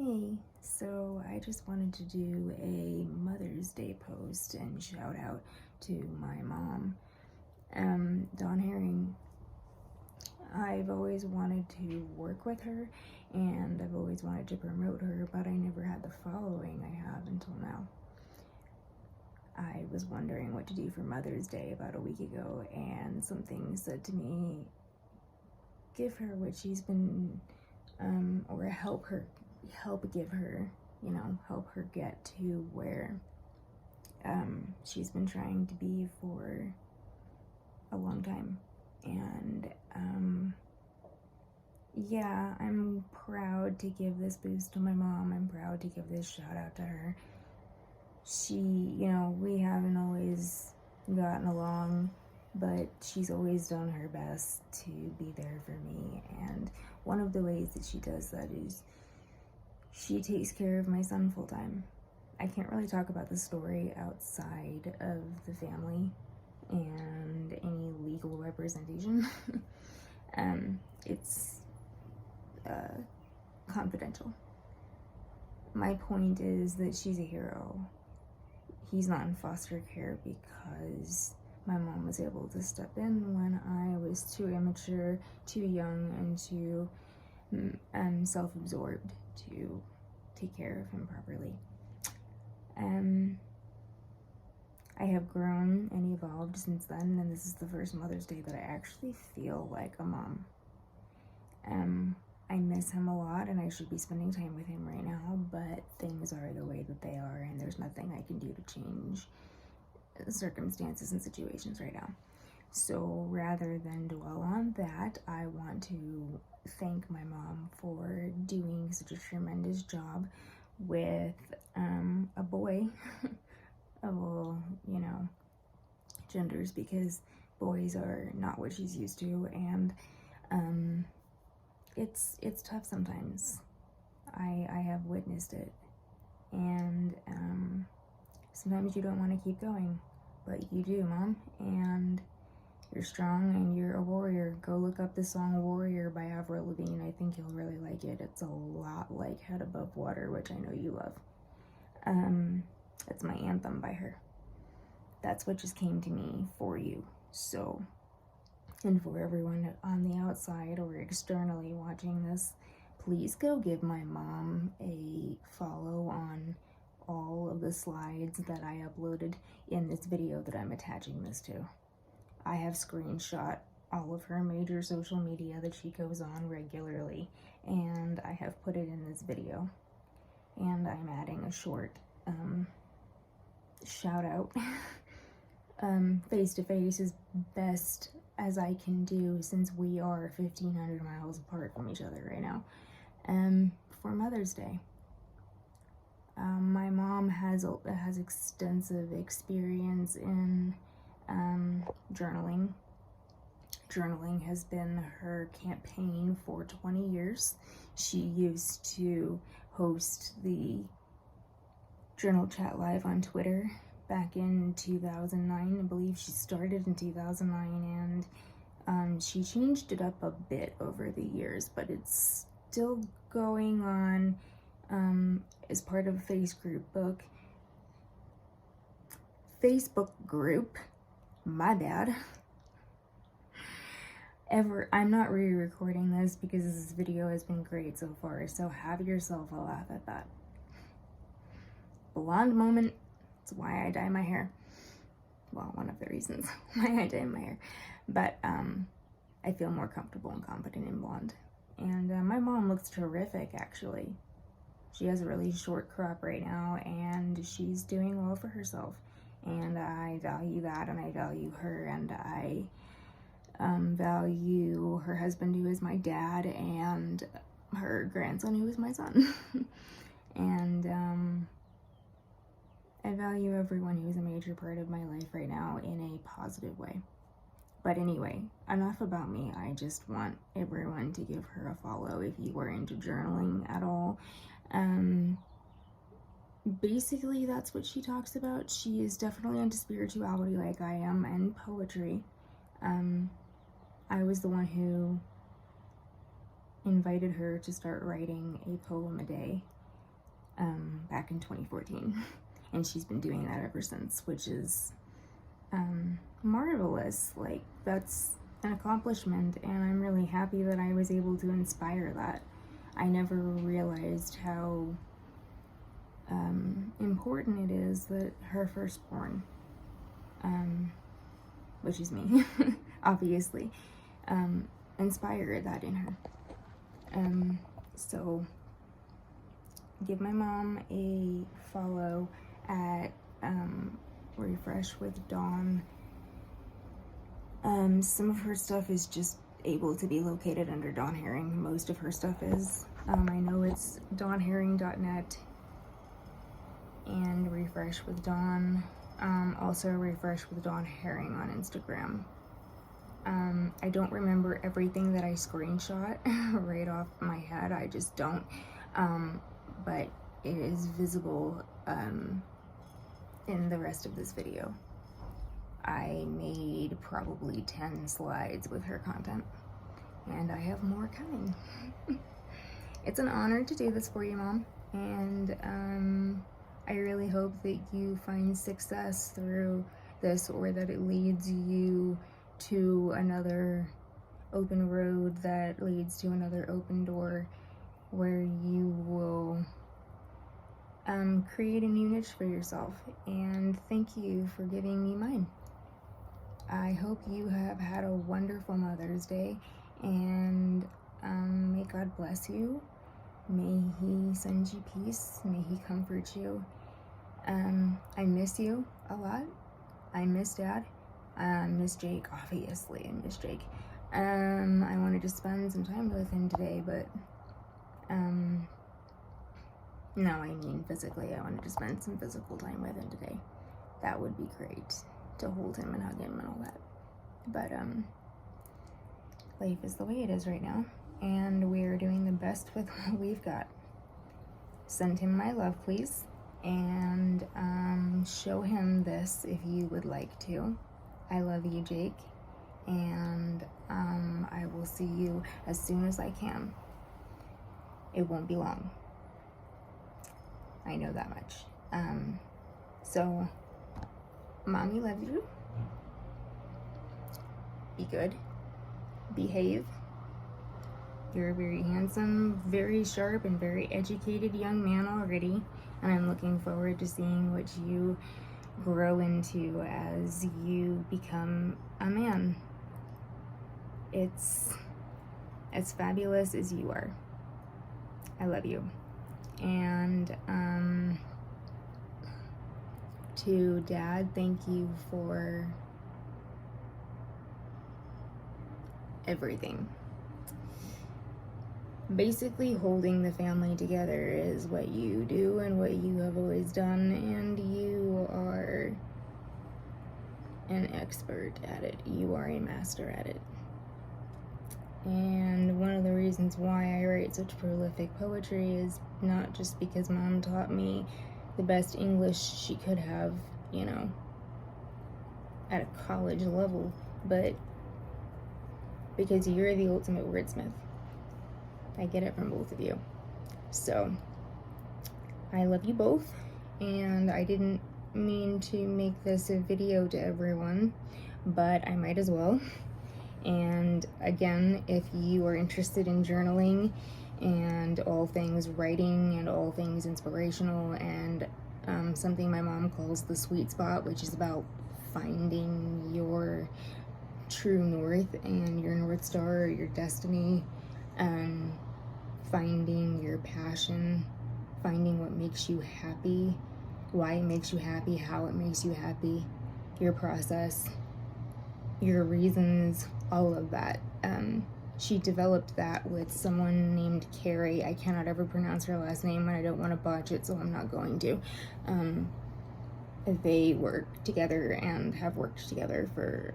Hey, so I just wanted to do a Mother's Day post and shout out to my mom, Dawn Herring. I've always wanted to work with her and I've always wanted to promote her, but I never had the following I have until now. I was wondering what to do for Mother's Day about a week ago, and something said to me, give her what she's been, or help give her, help her get to where she's been trying to be for a long time. And yeah, I'm proud to give this boost to my mom. I'm proud to give this shout out to her. We haven't always gotten along, but she's always done her best to be there for me. And one of the ways that she does that is she takes care of my son full time. I can't really talk about the story outside of the family and any legal representation. It's confidential. My point is that she's a hero. He's not in foster care because my mom was able to step in when I was too immature, too young, and too self-absorbed to take care of him properly. I have grown and evolved since then, and this is the first Mother's Day that I actually feel like a mom. I miss him a lot and I should be spending time with him right now, but things are the way that they are and there's nothing I can do to change circumstances and situations right now. So rather than dwell on that, I want to thank my mom for doing such a tremendous job with a boy of genders, because boys are not what she's used to, and it's tough sometimes. I have witnessed it, and sometimes you don't want to keep going, but you do, Mom, and you're strong and you're a warrior. Go look up the song Warrior by Avril Lavigne. I think you'll really like it. It's a lot like Head Above Water, which I know you love. It's my anthem by her. That's what just came to me for you. So, and for everyone on the outside or externally watching this, please go give my mom a follow on all of the slides that I uploaded in this video that I'm attaching this to. I have screenshot all of her major social media that she goes on regularly, and I have put it in this video. And I'm adding a short shout out face to face as best as I can do, since we are 1,500 miles apart from each other right now, for Mother's Day. My mom has extensive experience in journaling. Journaling has been her campaign for 20 years. She used to host the Journal Chat Live on Twitter back in 2009. I believe she started in 2009, and she changed it up a bit over the years, but it's still going on as part of a Facebook group. My bad. I'm not re-recording this because this video has been great so far, so have yourself a laugh at that. Blonde moment. It's why I dye my hair. Well, one of the reasons why I dye my hair. But I feel more comfortable and confident in blonde. And my mom looks terrific, actually. She has a really short crop right now, and she's doing well for herself. And I value that, and I value her, and I value her husband, who is my dad, and her grandson, who is my son. And I value everyone who is a major part of my life right now in a positive way. But anyway, enough about me. I just want everyone to give her a follow if you are into journaling at all. Basically, that's what she talks about. She is definitely into spirituality like I am, and poetry. I was the one who invited her to start writing a poem a day, back in 2014. And she's been doing that ever since, which is marvelous. Like, that's an accomplishment, and I'm really happy that I was able to inspire that. I never realized how important it is that her firstborn, which is me, obviously, inspired that in her. So give my mom a follow at Refresh with Dawn. Some of her stuff is just able to be located under Dawn Herring. Most of her stuff is. I know it's dawnherring.net and Refresh with Dawn. Also Refresh with Dawn Herring on Instagram. I don't remember everything that I screenshot right off my head. I just don't. But it is visible in the rest of this video. I made probably 10 slides with her content, and I have more coming. It's an honor to do this for you, Mom, and I really hope that you find success through this, or that it leads you to another open road that leads to another open door, where you will create a new niche for yourself. And thank you for giving me mine. I hope you have had a wonderful Mother's Day, and may God bless you. May He send you peace. May He comfort you. I miss you a lot. I miss Dad. Miss Jake, obviously. I miss Jake. I wanted to spend some time with him today, but no, I mean physically. I wanted to spend some physical time with him today. That would be great, to hold him and hug him and all that. But life is the way it is right now, and we're doing the best with what we've got. Send him my love, please, and show him this if you would like to. I love you, Jake, and I will see you as soon as I can. It won't be long. I know that much. So, Mommy loves you. Be good. Behave. You're a very handsome, very sharp, and very educated young man already, and I'm looking forward to seeing what you grow into as you become a man. It's as fabulous as you are. I love you. And to Dad, thank you for everything. Basically, holding the family together is what you do and what you have always done, and you are an expert at it. You are a master at it. And one of the reasons why I write such prolific poetry is not just because Mom taught me the best English she could have, you know, at a college level, but because you're the ultimate wordsmith. I get it from both of you. So, I love you both, and I didn't mean to make this a video to everyone, but I might as well. And again, if you are interested in journaling and all things writing and all things inspirational, and something my mom calls the sweet spot, which is about finding your true north and your North Star, or your destiny, finding your passion, finding what makes you happy, why it makes you happy, how it makes you happy, your process, your reasons, all of that. She developed that with someone named Carrie. I cannot ever pronounce her last name, and I don't want to botch it, so I'm not going to. They work together and have worked together for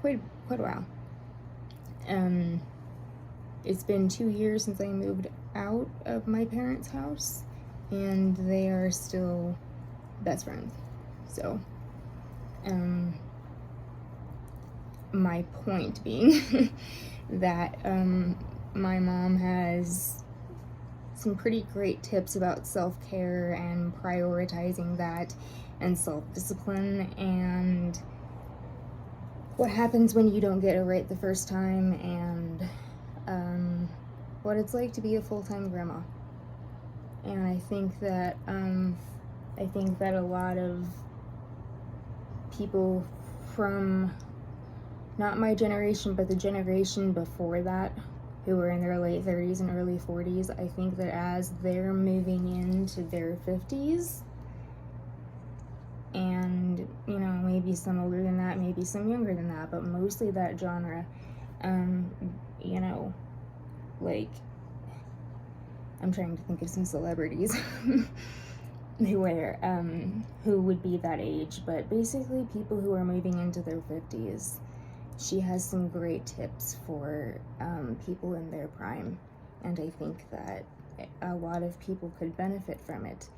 quite a while. It's been 2 years since I moved out of my parents' house, and they are still best friends. So, my point being that my mom has some pretty great tips about self-care and prioritizing that and self-discipline and what happens when you don't get it right the first time, and what it's like to be a full-time grandma. And I think that a lot of people from not my generation but the generation before that, who were in their late 30s and early 40s, I think that as they're moving into their 50s, and maybe some older than that, maybe some younger than that, but mostly that genre, like, I'm trying to think of some celebrities who would be that age, but basically people who are moving into their 50s. She has some great tips for people in their prime, and I think that a lot of people could benefit from it.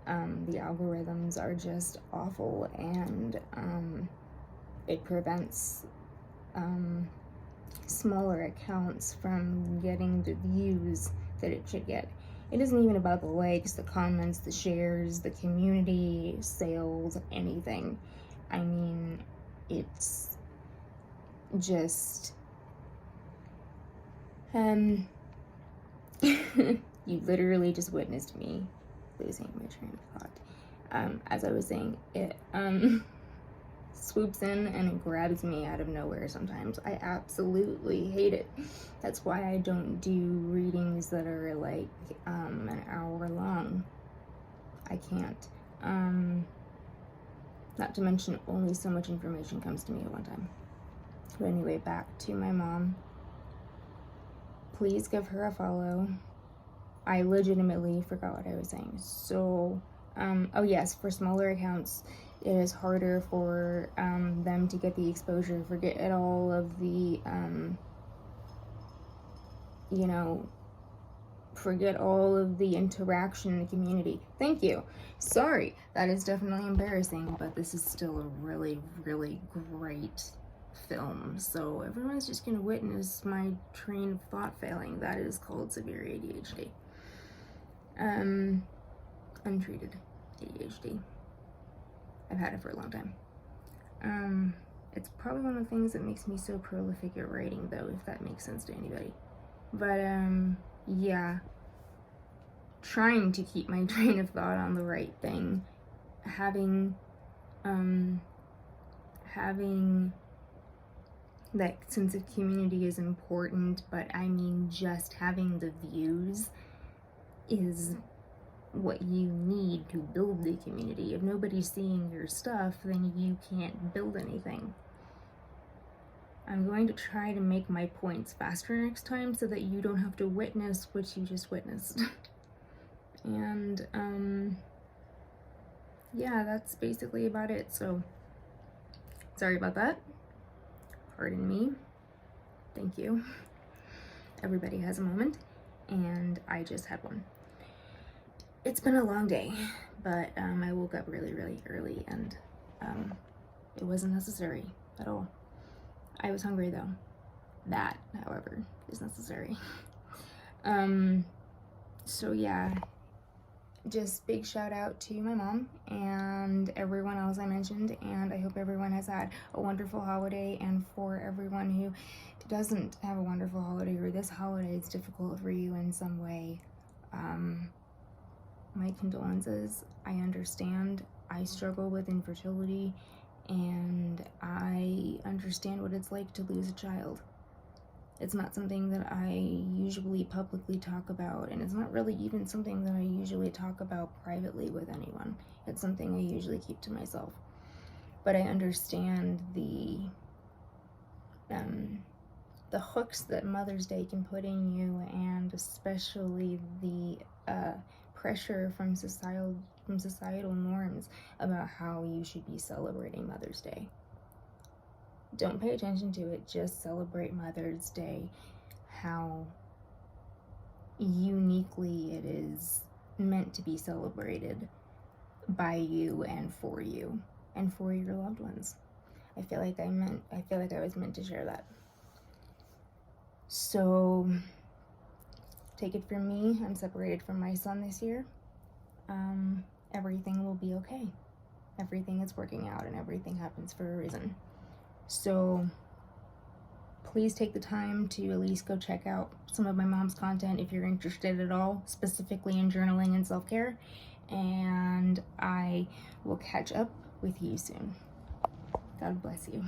The algorithms are just awful, and it prevents smaller accounts from getting the views that it should get. It isn't even about the likes, the comments, the shares, the community, sales, anything. I mean, it's just you literally just witnessed me losing my train of thought. As I was saying, it swoops in and it grabs me out of nowhere sometimes. I absolutely hate it. That's why I don't do readings that are like an hour long. I can't. Not to mention, only so much information comes to me at one time. But anyway, back to my mom. Please give her a follow. I legitimately forgot what I was saying. So, oh yes, for smaller accounts, it is harder for them to get the exposure. Forget all of the, forget all of the interaction in the community. Thank you. Sorry, that is definitely embarrassing, but this is still a really, really great film. So everyone's just gonna witness my train of thought failing. That is called severe ADHD. Untreated ADHD. I've had it for a long time. It's probably one of the things that makes me so prolific at writing, though, if that makes sense to anybody. But yeah, trying to keep my train of thought on the right thing, having that sense of community is important, but I mean, just having the views is what you need to build the community. If nobody's seeing your stuff, then you can't build anything. I'm going to try to make my points faster next time so that you don't have to witness what you just witnessed. And yeah, that's basically about it. So sorry about that. Pardon me. Thank you. Everybody has a moment, and I just had one. It's been a long day, but I woke up really, really early, and it wasn't necessary at all. I was hungry though. That, however, is necessary. So yeah, just big shout out to my mom and everyone else I mentioned, and I hope everyone has had a wonderful holiday. And for everyone who doesn't have a wonderful holiday, or this holiday is difficult for you in some way, my condolences. I understand. I struggle with infertility, and I understand what it's like to lose a child. It's not something that I usually publicly talk about, and it's not really even something that I usually talk about privately with anyone. It's something I usually keep to myself. But I understand the hooks that Mother's Day can put in you, and especially the pressure from societal norms about how you should be celebrating Mother's Day. Don't pay attention to it, just celebrate Mother's Day, how uniquely it is meant to be celebrated by you and for your loved ones. I feel like I was meant to share that. So take it from me, I'm separated from my son this year. Everything will be okay. Everything is working out and everything happens for a reason. So please take the time to at least go check out some of my mom's content if you're interested at all, specifically in journaling and self-care. And I will catch up with you soon. God bless you.